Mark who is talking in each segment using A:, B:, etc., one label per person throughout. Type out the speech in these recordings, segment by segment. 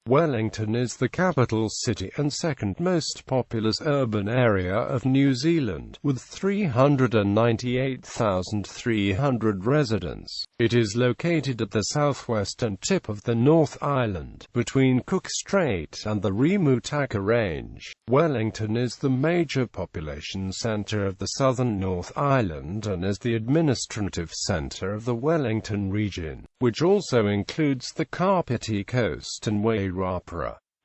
A: Wellington is the capital city and second most populous urban area of New Zealand, with 398,300 residents. It is located at the southwestern tip of the North Island, between Cook Strait and the Rimutaka Range. Wellington is the major population centre of the southern North Island and is the administrative centre of the Wellington Region, which also includes the Kapiti Coast and Wairarapa.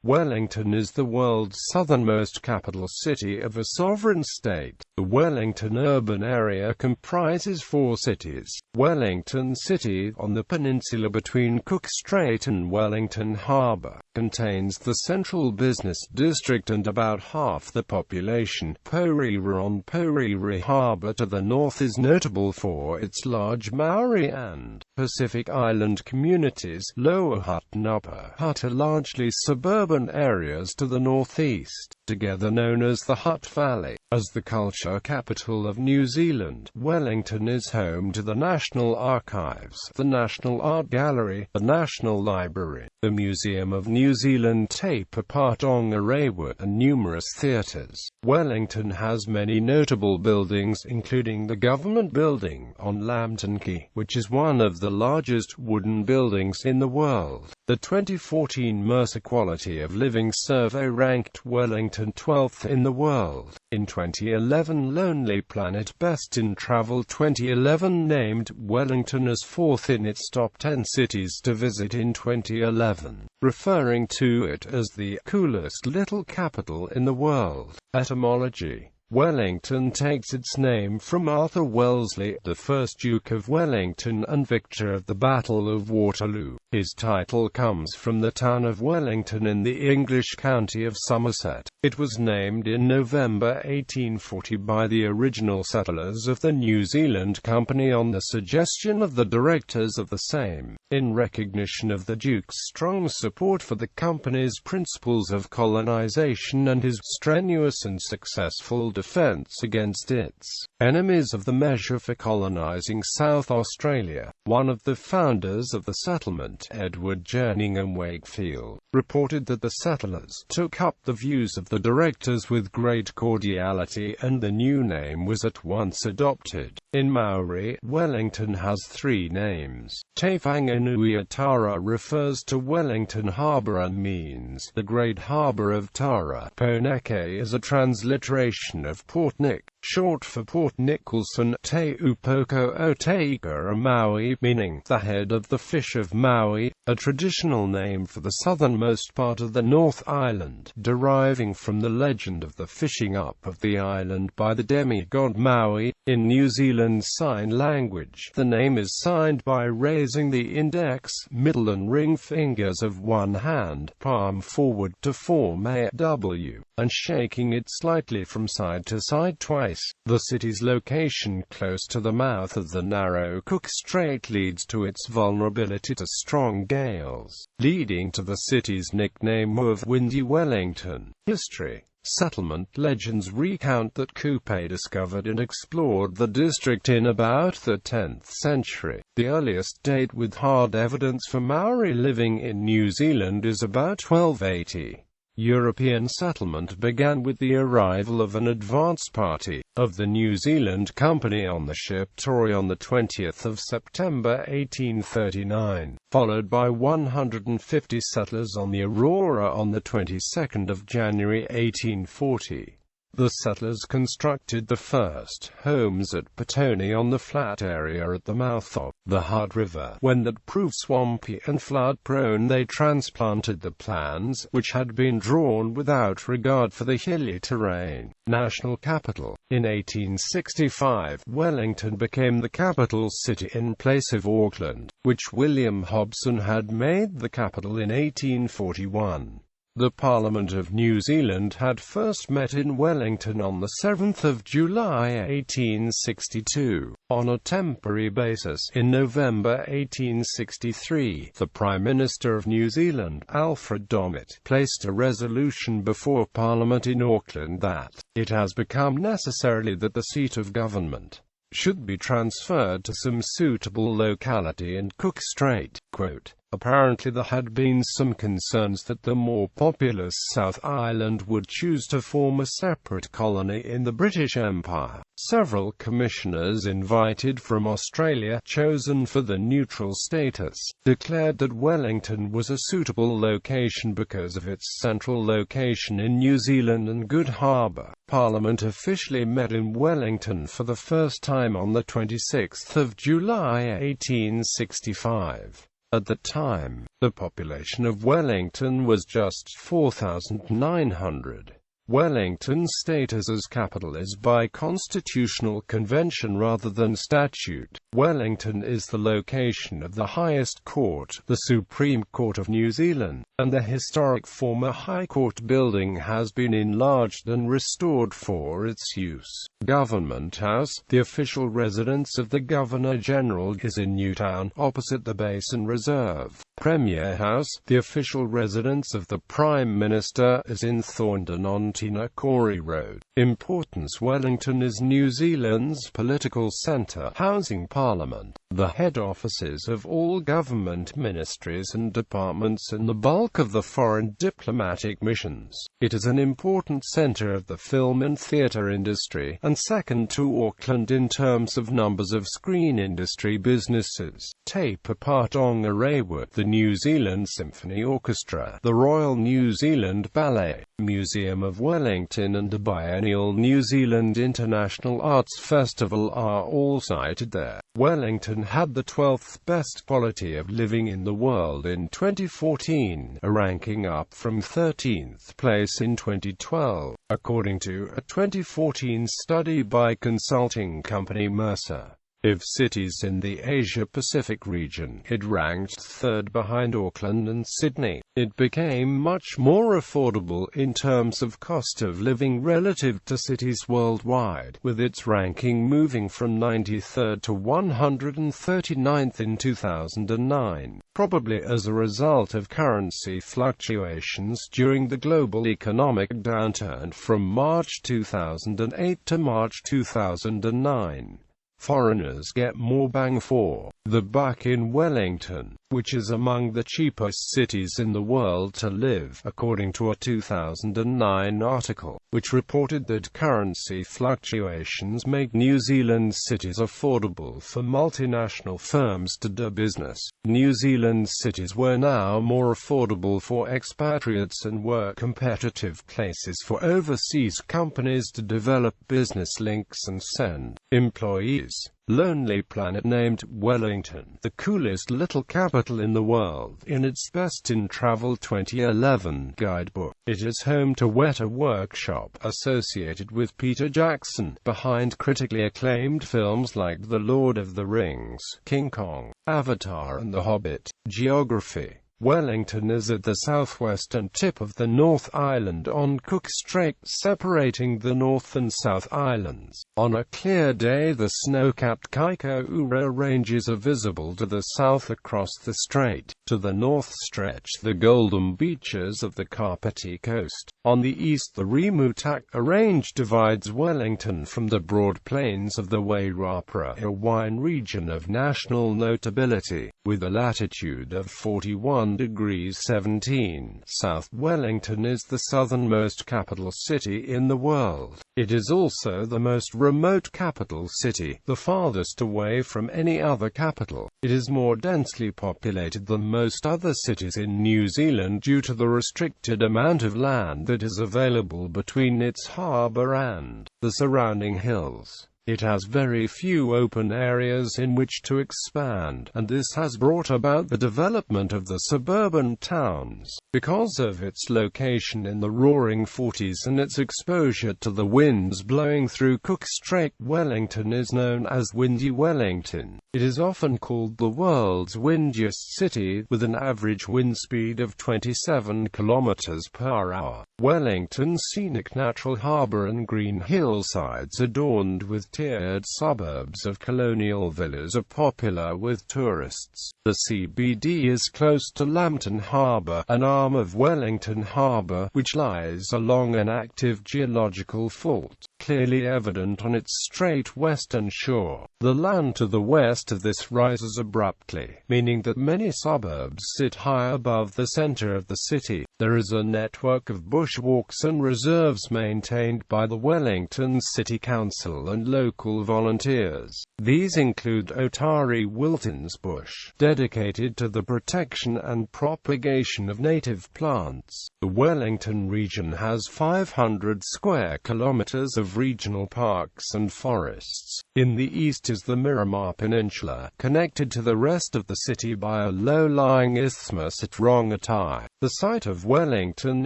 A: Wellington is the world's southernmost capital city of a sovereign state. The Wellington urban area comprises 4 cities. Wellington City, on the peninsula between Cook Strait and Wellington Harbour, contains the central business district and about half the population. Porira on Porira Harbour to the north is notable for its large Maori and Pacific Island communities. Lower Hutt and Upper Hutt are largely suburban areas to the northeast, together known as the Hutt Valley. As the culture capital of New Zealand, Wellington is home to the National Archives, the National Art Gallery, the National Library, the Museum of New Zealand Tape Tonga and numerous theatres. Wellington has many notable buildings, including the Government Building on Lambton Quay, which is one of the largest wooden buildings in the world. The 2014 Mercer Quality of Living Survey ranked Wellington 12th in the world. In 2011, Lonely Planet Best in Travel 2011 named Wellington as 4th in its top 10 cities to visit in 2011, referring to it as the coolest little capital in the world. Etymology: Wellington takes its name from Arthur Wellesley, the first Duke of Wellington and victor of the Battle of Waterloo. His title comes from the town of Wellington in the English county of Somerset. It was named in November 1840 by the original settlers of the New Zealand Company on the suggestion of the directors of the same, in recognition of the Duke's strong support for the Company's principles of colonisation and his strenuous and successful defence against its enemies of the measure for colonising South Australia. One of the founders of the settlement, Edward Jerningham Wakefield, reported that the settlers took up the views of the directors with great cordiality and the new name was at once adopted. In Maori, Wellington has 3 names. Te Whanganui Tara refers to Wellington Harbour and means the Great Harbour of Tara. Poneke is a transliteration of Port Nick, short for Port Nicholson. Te Upoko o Te Ika, a Maui, meaning the head of the fish of Maui, a traditional name for the southernmost part of the North Island, deriving from the legend of the fishing up of the island by the demigod Maui. In New Zealand Sign Language, the name is signed by raising the index, middle and ring fingers of one hand, palm forward to form a W, and shaking it slightly from side to side twice. The city's location close to the mouth of the narrow Cook Strait leads to its vulnerability to strong gales, leading to the city's nickname of Windy Wellington. History. Settlement legends recount that Kupe discovered and explored the district in about the 10th century. The earliest date with hard evidence for Maori living in New Zealand is about 1280. European settlement began with the arrival of an advance party of the New Zealand Company on the ship Tory on the 20th of September 1839, followed by 150 settlers on the Aurora on the 22nd of January 1840. The settlers constructed the first homes at Petone on the flat area at the mouth of the Hutt River. When that proved swampy and flood-prone, they transplanted the plans, which had been drawn without regard for the hilly terrain. National capital. In 1865, Wellington became the capital city in place of Auckland, which William Hobson had made the capital in 1841. The Parliament of New Zealand had first met in Wellington on the 7th of July 1862. On a temporary basis, in November 1863, the Prime Minister of New Zealand, Alfred Domett, placed a resolution before Parliament in Auckland that it has become necessarily that the seat of government should be transferred to some suitable locality in Cook Strait. Quote, apparently there had been some concerns that the more populous South Island would choose to form a separate colony in the British Empire. Several commissioners invited from Australia, chosen for the neutral status, declared that Wellington was a suitable location because of its central location in New Zealand and good harbour. Parliament officially met in Wellington for the first time on the 26th of July 1865. At the time, the population of Wellington was just 4,900. Wellington's status as capital is by constitutional convention rather than statute. Wellington is the location of the highest court, the Supreme Court of New Zealand, and the historic former High Court building has been enlarged and restored for its use. Government House, the official residence of the Governor-General, is in Newtown, opposite the Basin Reserve. Premier House, the official residence of the Prime Minister, is in Thorndon on Tinakori Road. Importance: Wellington is New Zealand's political centre, housing Parliament, the head offices of all government ministries and departments and the bulk of the foreign diplomatic missions. It is an important centre of the film and theatre industry, and second to Auckland in terms of numbers of screen industry businesses. Te Papatonga Rewa, the New Zealand Symphony Orchestra, the Royal New Zealand Ballet, Museum of Wellington and the biennial New Zealand International Arts Festival are all sited there. Wellington had the 12th best quality of living in the world in 2014, a ranking up from 13th place in 2012, according to a 2014 study by consulting company Mercer. Of cities in the Asia-Pacific region, it ranked third behind Auckland and Sydney. It became much more affordable in terms of cost of living relative to cities worldwide, with its ranking moving from 93rd to 139th in 2009, probably as a result of currency fluctuations during the global economic downturn from March 2008 to March 2009. Foreigners get more bang for the buck in Wellington, which is among the cheapest cities in the world to live, according to a 2009 article, which reported that currency fluctuations make New Zealand cities affordable for multinational firms to do business. New Zealand cities were now more affordable for expatriates and were competitive places for overseas companies to develop business links and send employees. Lonely Planet named Wellington the coolest little capital in the world in its Best in Travel 2011 guidebook. It is home to Weta Workshop, associated with Peter Jackson, behind critically acclaimed films like The Lord of the Rings, King Kong, Avatar and The Hobbit. Geography: Wellington is at the southwestern tip of the North Island on Cook Strait, separating the North and South Islands. On a clear day, the snow-capped Kaikoura Ranges are visible to the south across the strait. To the north stretch the golden beaches of the Kapiti Coast. On the east, the Rimutaka Range divides Wellington from the broad plains of the Wairarapa.Wellington region of national notability, with a latitude of 41 degrees 17 south. Wellington is the southernmost capital city in the world. It is also the most remote capital city, the farthest away from any other capital. It is more densely populated than most other cities in New Zealand due to the restricted amount of land that is available between its harbour and the surrounding hills. It has very few open areas in which to expand, and this has brought about the development of the suburban towns. Because of its location in the Roaring Forties and its exposure to the winds blowing through Cook Strait, Wellington is known as Windy Wellington. It is often called the world's windiest city, with an average wind speed of 27 km/h. Wellington's scenic natural harbour and green hillsides adorned with tiered suburbs of colonial villas are popular with tourists. The CBD is close to Lambton Harbour, an arm of Wellington Harbour, which lies along an active geological fault. clearly evident on its straight western shore. The land to the west of this rises abruptly, meaning that many suburbs sit high above the center of the city. There is a network of bushwalks and reserves maintained by the Wellington City Council and local volunteers. These include Otari Wilton's Bush, dedicated to the protection and propagation of native plants. The Wellington region has 500 square kilometers of regional parks and forests. In the east is the Miramar Peninsula, connected to the rest of the city by a low-lying isthmus at Rongotai, the site of Wellington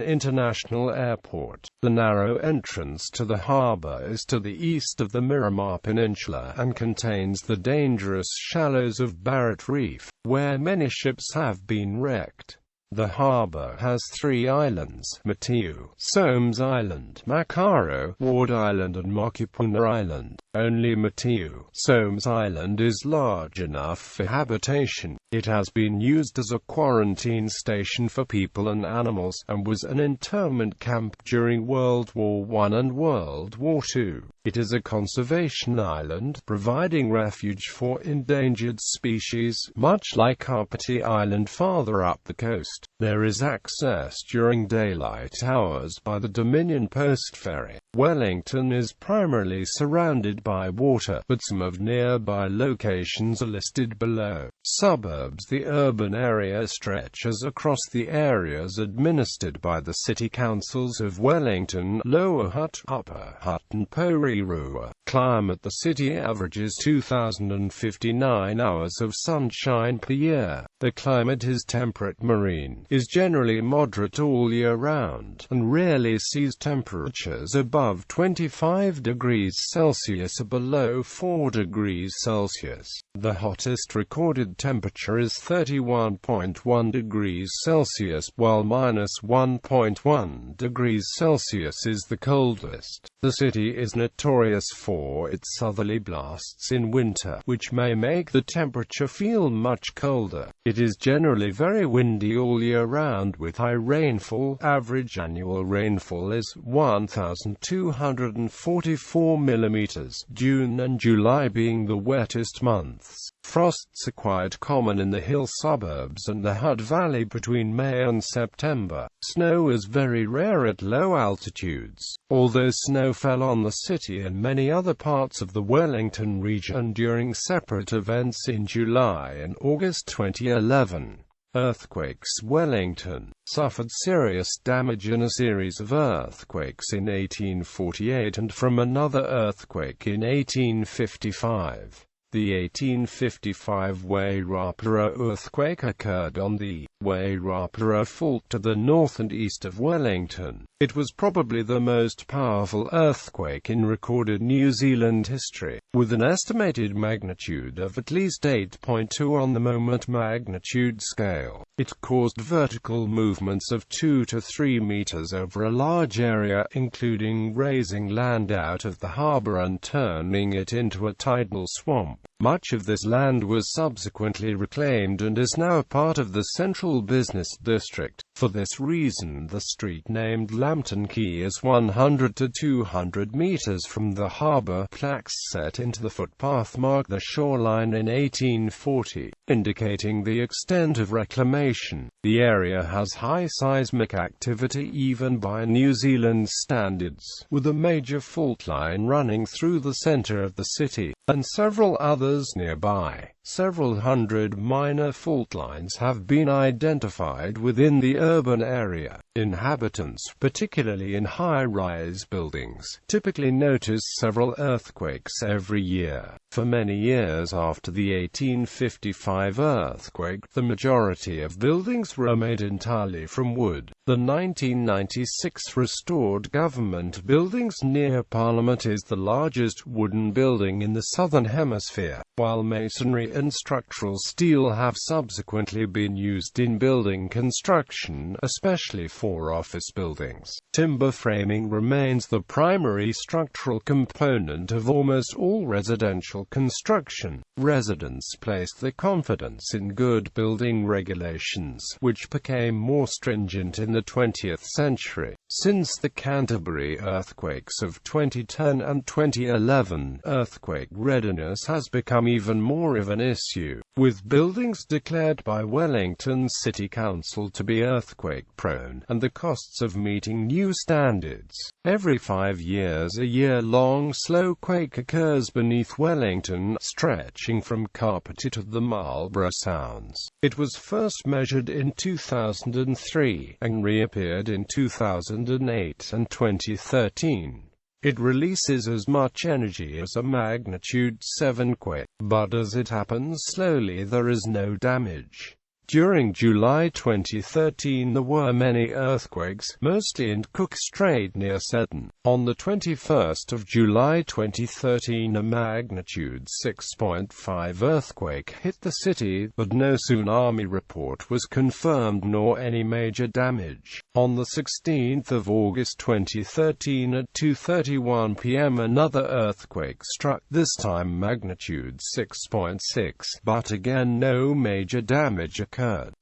A: International Airport. The narrow entrance to the harbour is to the east of the Miramar Peninsula and contains the dangerous shallows of Barrett Reef, where many ships have been wrecked. The harbour has 3 islands: Matiu, Soames Island, Makaro, Ward Island and Mokipuna Island. Only Matiu, Soames Island is large enough for habitation. It has been used as a quarantine station for people and animals, and was an internment camp during World War I and World War II. It is a conservation island, providing refuge for endangered species, much like Kapiti Island farther up the coast. There is access during daylight hours by the Dominion Post Ferry. Wellington is primarily surrounded by water, but some of nearby locations are listed below. Suburbs: the urban area stretches across the areas administered by the city councils of Wellington, Lower Hutt, Upper Hutt and Porirua. Climate: the city averages 2,059 hours of sunshine per year. The climate is temperate. Marine is generally moderate all year round, and rarely sees temperatures above 25 degrees Celsius or below 4 degrees Celsius. The hottest recorded temperature is 31.1 degrees Celsius, while -1.1 degrees Celsius is the coldest. The city is notorious for its southerly blasts in winter, which may make the temperature feel much colder. It is generally very windy all year round with high rainfall. Average annual rainfall is 1,244 mm, June and July being the wettest months. Frosts are quite common in the hill suburbs and the Hutt Valley between May and September. Snow is very rare at low altitudes, although snow fell on the city and many other parts of the Wellington region during separate events in July and August 2011. Earthquakes: Wellington suffered serious damage in a series of earthquakes in 1848 and from another earthquake in 1855. The 1855 Wairarapa earthquake occurred on the Wairarapa Fault to the north and east of Wellington. It was probably the most powerful earthquake in recorded New Zealand history, with an estimated magnitude of at least 8.2 on the moment magnitude scale. It caused vertical movements of 2 to 3 meters over a large area, including raising land out of the harbor and turning it into a tidal swamp. Much of this land was subsequently reclaimed and is now part of the central business district. For this reason, the street named Lambton Quay is 100 to 200 meters from the harbor. Plaques set into the footpath mark the shoreline in 1840, indicating the extent of reclamation. The area has high seismic activity even by New Zealand standards, with a major fault line running through the center of the city, and several others nearby. Several hundred minor fault lines have been identified within the urban area. Inhabitants, particularly in high-rise buildings, typically notice several earthquakes every year. For many years after the 1855 earthquake, the majority of buildings were made entirely from wood. The 1996 restored government buildings near Parliament is the largest wooden building in the Southern Hemisphere, while masonry and structural steel have subsequently been used in building construction, especially for office buildings. Timber framing remains the primary structural component of almost all residential construction. Residents placed their confidence in good building regulations, which became more stringent in the 20th century. Since the Canterbury earthquakes of 2010 and 2011, earthquake readiness has become even more of an issue, with buildings declared by Wellington City Council to be earthquake-prone, and the costs of meeting new standards. Every 5 years a year-long slow quake occurs beneath Wellington, stretching from Kapiti to the Marlborough Sounds. It was first measured in 2003, and reappeared in 2008 and 2013. It releases as much energy as a magnitude 7 quake, but as it happens slowly there is no damage. During July 2013 there were many earthquakes, mostly in Cook Strait near Seddon. On the 21st of July 2013 a magnitude 6.5 earthquake hit the city, but no tsunami report was confirmed nor any major damage. On the 16th of August 2013 at 2:31 p.m. another earthquake struck, this time magnitude 6.6, but again no major damage occurred,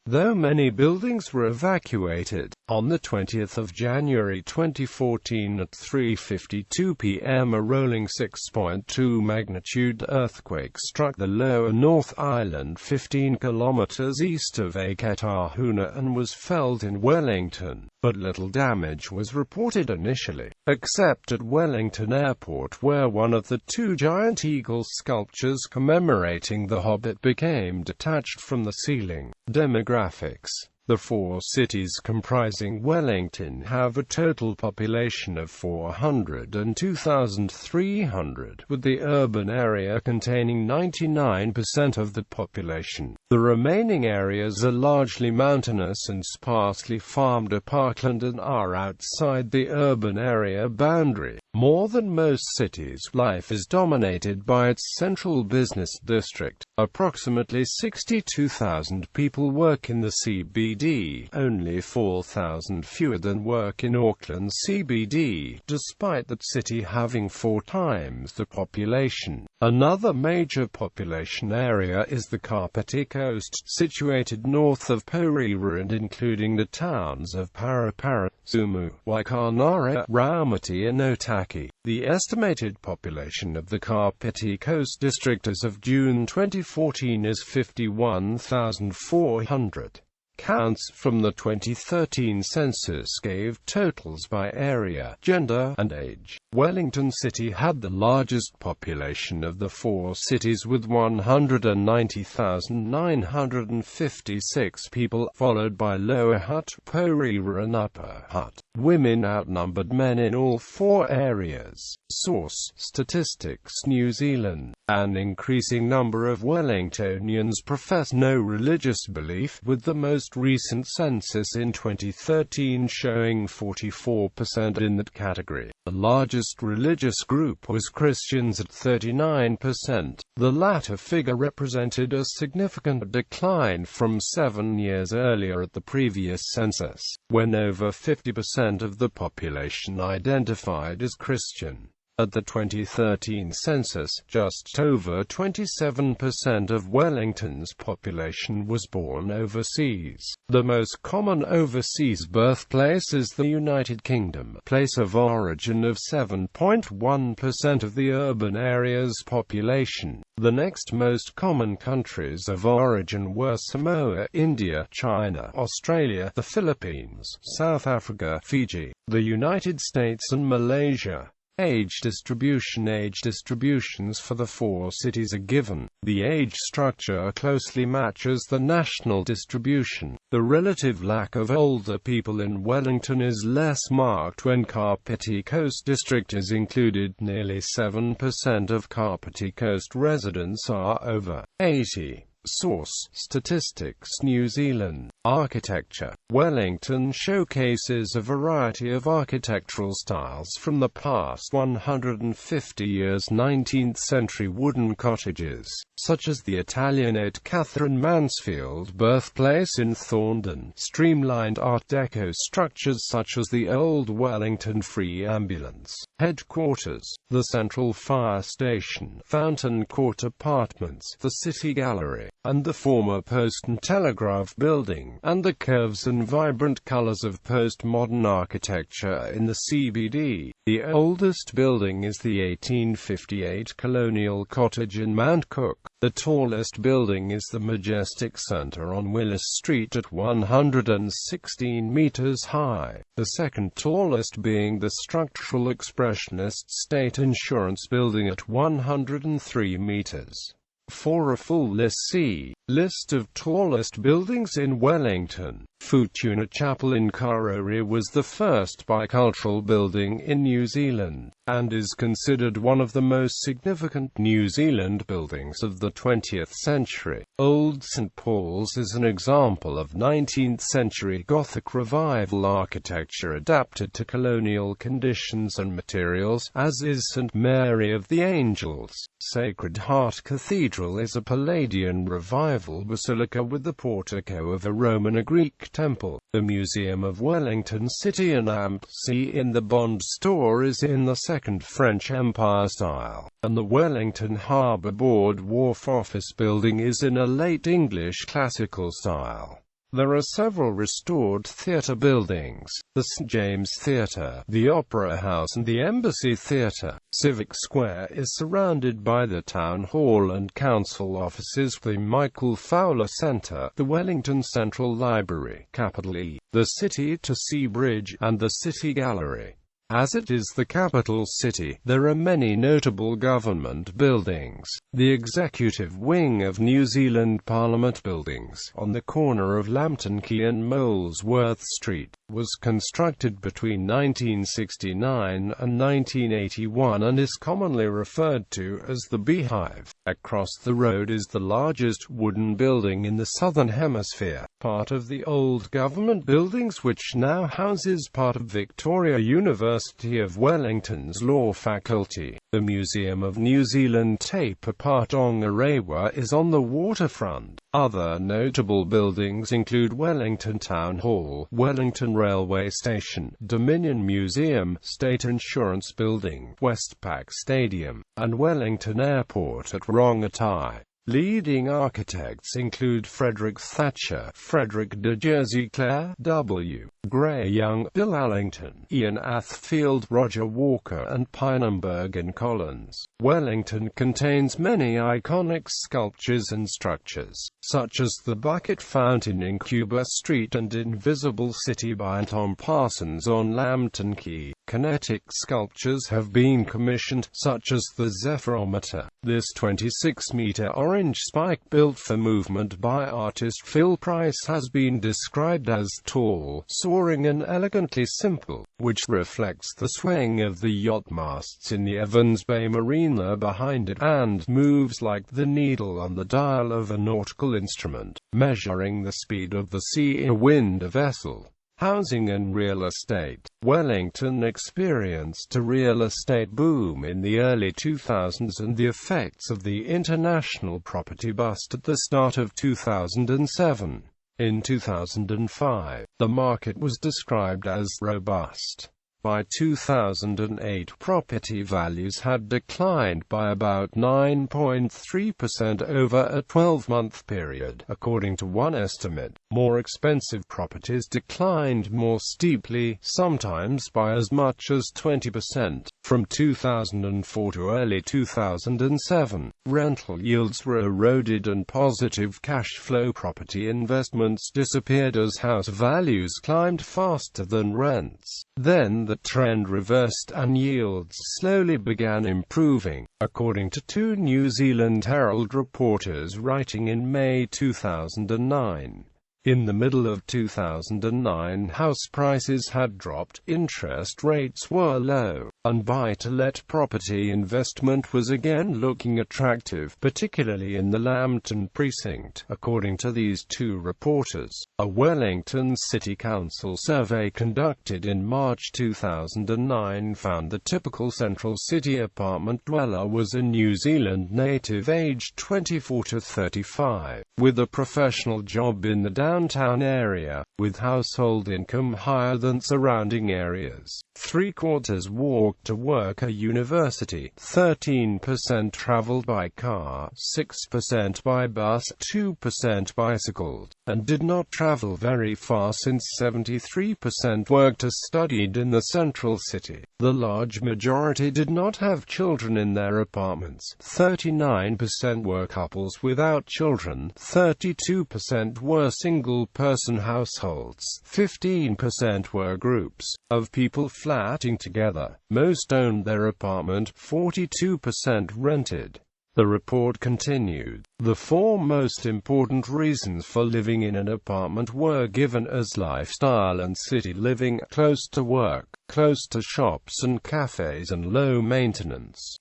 A: though many buildings were evacuated. On the 20th of January 2014 at 3:52 p.m. a rolling 6.2 magnitude earthquake struck the lower North Island 15 kilometers east of Eketahuna and was felt in Wellington, but little damage was reported initially, except at Wellington Airport where one of the 2 giant eagle sculptures commemorating the Hobbit became detached from the ceiling. Demographics. The 4 cities comprising Wellington have a total population of 402,300, with the urban area containing 99% of the population. The remaining areas are largely mountainous and sparsely farmed parkland and are outside the urban area boundary. More than most cities, life is dominated by its central business district. Approximately 62,000 people work in the CBD, only 4,000 fewer than work in Auckland CBD, despite that city having 4 times the population. Another major population area is the Kapiti Coast, situated north of Porira and including the towns of Parapara, Sumu, Waikanara, Raumati and Otaki. The estimated population of the Kapiti Coast District as of June 2014 is 51,400. Counts from the 2013 census gave totals by area, gender, and age. Wellington City had the largest population of the 4 cities with 190,956 people, followed by Lower Hutt, Porira and Upper Hutt. Women outnumbered men in all 4 areas. Source: Statistics New Zealand. An increasing number of Wellingtonians profess no religious belief, with the most recent census in 2013 showing 44% in that category. The largest religious group was Christians at 39%. The latter figure represented a significant decline from 7 years earlier at the previous census, when over 50% of the population identified as Christian. At the 2013 census, just over 27% of Wellington's population was born overseas. The most common overseas birthplace is the United Kingdom, place of origin of 7.1% of the urban area's population. The next most common countries of origin were Samoa, India, China, Australia, the Philippines, South Africa, Fiji, the United States and Malaysia. Age distributions for the 4 cities are given. The age structure closely matches the national distribution. The relative lack of older people in Wellington is less marked when Kapiti Coast District is included. Nearly 7% of Kapiti Coast residents are over 80. Source: Statistics New Zealand. Architecture. Wellington showcases a variety of architectural styles from the past 150 years. 19th century wooden cottages, such as the Italianate Catherine Mansfield birthplace in Thorndon, streamlined Art Deco structures such as the old Wellington Free Ambulance headquarters, the Central Fire Station, Fountain Court Apartments, the City Gallery, and the former Post and Telegraph Building, and the curves and vibrant colors of postmodern architecture in the CBD. The oldest building is the 1858 Colonial Cottage in Mount Cook. The tallest building is the Majestic Centre on Willis Street at 116 meters high, the second tallest being the Structural Expressionist State Insurance Building at 103 meters. For a full list, see List of tallest buildings in Wellington. Futuna Chapel in Karori was the first bicultural building in New Zealand, and is considered one of the most significant New Zealand buildings of the 20th century. Old St Paul's is an example of 19th-century Gothic Revival architecture adapted to colonial conditions and materials, as is St Mary of the Angels. Sacred Heart Cathedral is a Palladian Revival basilica with the portico of a Roman or Greek temple. The Museum of Wellington City and Ampsey in the Bond Store is in the Second French Empire style, and the Wellington Harbour Board Wharf Office Building is in a late English classical style. There are several restored theatre buildings: the St James Theatre, the Opera House and the Embassy Theatre. Civic Square is surrounded by the Town Hall and Council offices, the Michael Fowler Centre, the Wellington Central Library, capital E, the City-to-Sea Bridge, and the City Gallery. As it is the capital city, there are many notable government buildings. The executive wing of New Zealand Parliament Buildings, on the corner of Lambton Quay and Molesworth Street, was constructed between 1969 and 1981 and is commonly referred to as the Beehive. Across the road is the largest wooden building in the Southern Hemisphere, part of the old government buildings which now houses part of Victoria University of Wellington's Law Faculty. The Museum of New Zealand Te Papatonga is on the waterfront. Other notable buildings include Wellington Town Hall, Wellington Railway Station, Dominion Museum, State Insurance Building, Westpac Stadium, and Wellington Airport at Rongotai. Leading architects include Frederick Thatcher, Frederick de Jersey Clare, W. Gray Young, Bill Allington, Ian Athfield, Roger Walker and Pynenberg and Collins. Wellington contains many iconic sculptures and structures, such as the Bucket Fountain in Cuba Street and Invisible City by Tom Parsons on Lambton Quay. Kinetic sculptures have been commissioned, such as the Zephyrometer. This 26-meter orange spike built for movement by artist Phil Price has been described as tall, soaring and elegantly simple, which reflects the swaying of the yacht masts in the Evans Bay Marina behind it, and moves like the needle on the dial of a nautical instrument, measuring the speed of the sea or wind a vessel. Housing and real estate. Wellington experienced a real estate boom in the early 2000s and the effects of the international property bust at the start of 2007. In 2005, the market was described as robust. By 2008, property values had declined by about 9.3% over a 12-month period, according to one estimate. More expensive properties declined more steeply, sometimes by as much as 20%. From 2004 to early 2007, rental yields were eroded and positive cash flow property investments disappeared as house values climbed faster than rents. Then the trend reversed and yields slowly began improving, according to two New Zealand Herald reporters writing in May 2009. In the middle of 2009, house prices had dropped, interest rates were low, and buy-to-let property investment was again looking attractive, particularly in the Lambton precinct, according to these two reporters. A Wellington City Council survey conducted in March 2009 found the typical central city apartment dweller was a New Zealand native aged 24 to 35, with a professional job in the downtown area, with household income higher than surrounding areas. 3/4 walked to work or university, 13% traveled by car, 6% by bus, 2% bicycled, and did not travel very far since 73% worked or studied in the central city. The large majority did not have children in their apartments. 39% were couples without children, 32% were single-person households, 15% were groups of people flatting together. Most owned their apartment, 42% rented. The report continued. The 4 most important reasons for living in an apartment were given as lifestyle and city living, close to work, close to shops and cafes, and low maintenance.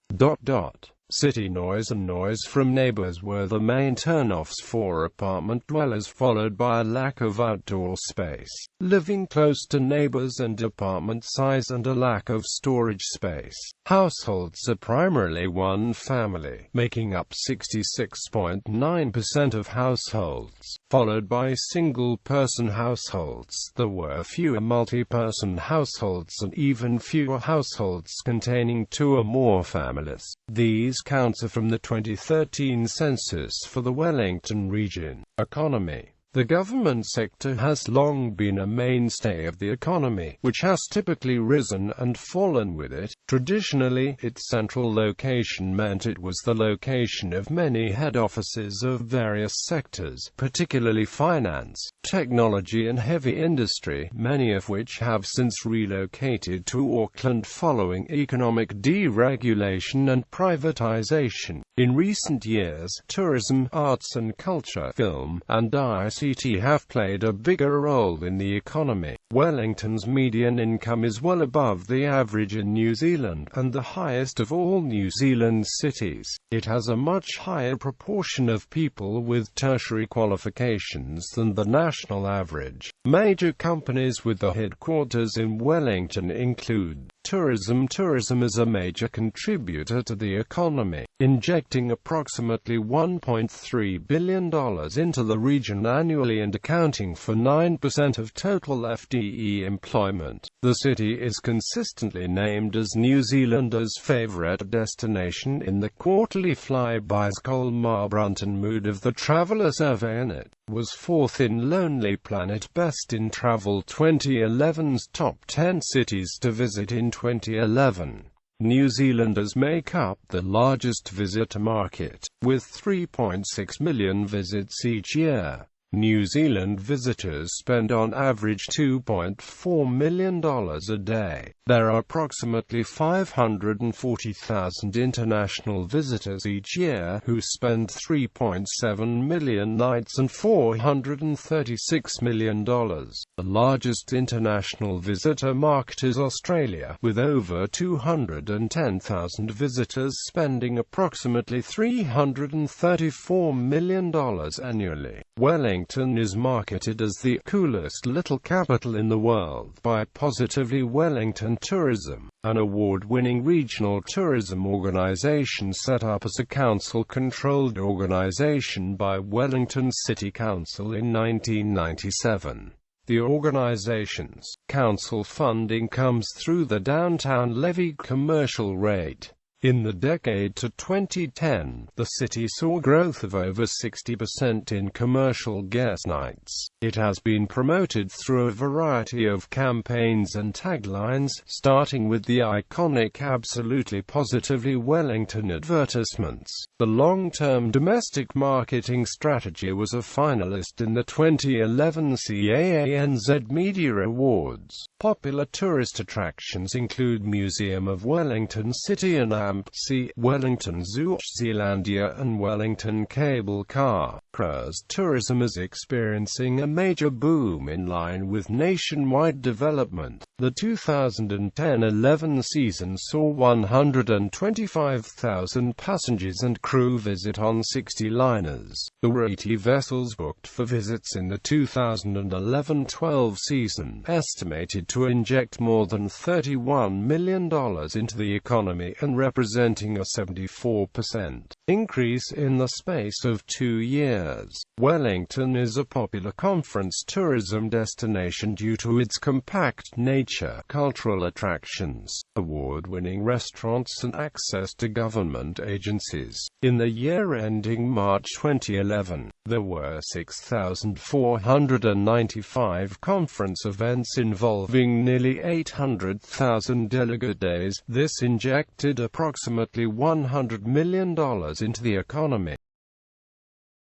A: City noise and noise from neighbors were the main turn-offs for apartment dwellers, followed by a lack of outdoor space, living close to neighbors and apartment size, and a lack of storage space. Households are primarily one family, making up 66.9% of households, followed by single-person households. There were fewer multi-person households and even fewer households containing 2 or more families. These counts are from the 2013 census for the Wellington Region. Economy. The government sector has long been a mainstay of the economy, which has typically risen and fallen with it. Traditionally, its central location meant it was the location of many head offices of various sectors, particularly finance, technology and heavy industry, many of which have since relocated to Auckland following economic deregulation and privatization. In recent years, tourism, arts and culture, film, and ICT have played a bigger role in the economy. Wellington's median income is well above the average in New Zealand, and the highest of all New Zealand cities. It has a much higher proportion of people with tertiary qualifications than the national average. Major companies with the headquarters in Wellington include tourism. Tourism is a major contributor to the economy, injecting approximately $1.3 billion into the region annually and accounting for 9% of total FDE employment. The city is consistently named as New Zealanders' favourite destination in the quarterly Flyby's Colmar Brunton Mood of the Traveller survey, and it was 4th in Lonely Planet Best in Travel 2011's Top 10 Cities to Visit in 2011. New Zealanders make up the largest visitor market, with 3.6 million visits each year. New Zealand visitors spend on average $2.4 million a day. There are approximately 540,000 international visitors each year who spend 3.7 million nights and $436 million. The largest international visitor market is Australia, with over 210,000 visitors spending approximately $334 million annually. Wellington is marketed as the coolest little capital in the world by Positively Wellington Tourism, an award-winning regional tourism organization set up as a council-controlled organization by Wellington City Council in 1997. The organization's council funding comes through the downtown levied commercial rate. In the decade to 2010, the city saw growth of over 60% in commercial guest nights. It has been promoted through a variety of campaigns and taglines, starting with the iconic Absolutely Positively Wellington advertisements. The long-term domestic marketing strategy was a finalist in the 2011 CAANZ Media Awards. Popular tourist attractions include Museum of Wellington City and AMP-C, Wellington Zoo, Zealandia and Wellington Cable Car. Cruise tourism is experiencing a major boom in line with nationwide development. The 2010-11 season saw 125,000 passengers and crew visit on 60 liners. There were 80 vessels booked for visits in the 2011-12 season, estimated to inject more than $31 million into the economy and represent representing a 74% increase in the space of 2 years. Wellington is a popular conference tourism destination due to its compact nature, cultural attractions, award-winning restaurants and access to government agencies. In the year ending March 2011, there were 6,495 conference events involving nearly 800,000 delegate days. This injected approximately $100 million into the economy.